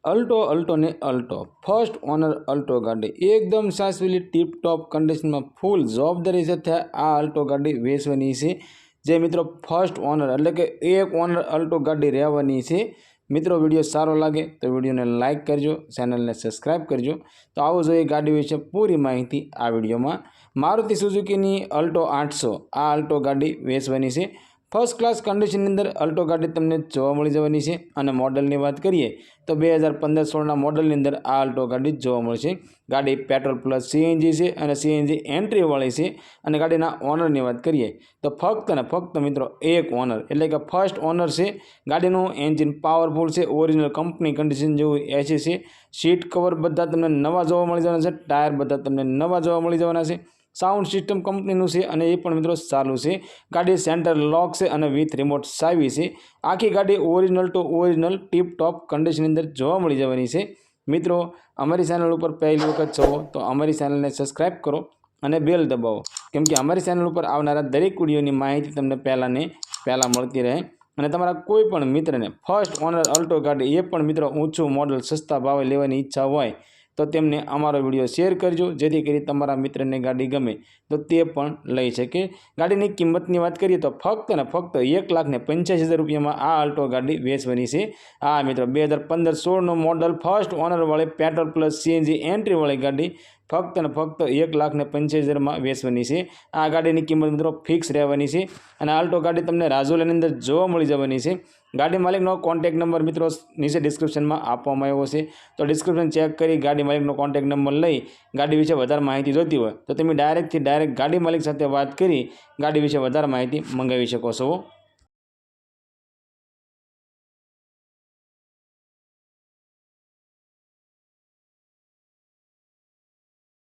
Alto ने Alto first owner Alto गाड़ी एकदम सासवेली टीप टॉप कंडीशन में फूल जवाबदारी से आ अल्टो गाड़ी वेचवानी है। जे मित्रों फर्स्ट ओनर एटले के एक ओनर अल्टो गाड़ी रहेवानी है। मित्रों वीडियो सारो लगे तो वीडियो ने लाइक करजो, चैनल ने सब्सक्राइब करजो। तो आवो जोईए गाड़ी विषे पूरी माहिती आ विडियो में। मारुति सुजुकी नी अल्टो 800 आ अल्टो गाड़ी वेचवानी है। फर्स्ट क्लास कंडीशन अंदर अल्टो गाड़ी तमने जोवा मळी जवानी छे। अने मॉडलनी वात करीए तो 2015-16 मॉडलनी अंदर आ अल्टो गाड़ी जोवा मळशे। गाड़ी पेट्रोल प्लस सीएनजी है और सीएनजी एंट्री वाली है। और गाड़ीना ओनरनी बात करिए तो फक्त ने फक्त मित्रों एक ओनर एटले के फर्स्ट ओनर से। गाड़ीनु एंजीन पावरफुल है, ओरिजिनल कंपनी कंडीशन जेवुं एसी है। सीट कवर बधा तमने नवा जोवा मळी जवाना छे, टायर बधा तमने नवा जोवा मळी जवाना छे। साउंड सिस्टम कंपनीनु छे अने ए पण मित्रों चालू है। गाड़ी सेंटर लॉक से अने विथ रिमोट चावी है। आखी गाड़ी original to original tip top condition अंदर जोवा मळी जवानी छे। मित्रों अमरी चैनल पर पहली वखत छो तो अमरी चैनल ने सब्सक्राइब करो अने बेल दबावो, केम के अमरी चैनल पर आवनारा दरेक विडियोनी माहिती तमने पहला मळती रहे। अने तमारा कोईपण मित्रने फर्स्ट ओनर अल्टो गाड़ी ए पण मित्रों ऊंचू मॉडल सस्ता भावे लेवानी इच्छा होय तो तेमने अमारो विडियो शेर करजो, जेथी करी तमारा मित्रने गाड़ी गमे तो ते पण लई शके। गाड़ीनी किंमतनी बात करिए तो फक्त ने फक्त 1,85,000 रुपया में आ अल्टो गाड़ी वेचवानी है। आ मित्रों 2015-16 मॉडल फर्स्ट ओनर वाली पेट्रोल प्लस सीएनजी एंट्री वाली गाड़ी फक्त ने फक्त 1,85,000 में वेचवानी है। आ गाड़ी की किंमत मित्रों फिक्स रहेवानी है। और अल्टो गाड़ी तमने राजोलानी अंदर जोवा मळी जवानी है। गाड़ी मालिकनो कॉन्टेक्ट नंबर मित्रों नीचे डिस्क्रिप्शन में आपवामां आव्यो छे, तो डिस्क्रिप्शन चेक करी गाड़ी मालिकनो कॉन्टेक्ट नंबर लई गाड़ी विषे वधारे माहिती जोती होय तो तमे डायरेक्ट गाड़ी मालिक साथे बात करी गाड़ी विषे वधारे माहिती मंगावी शको छो।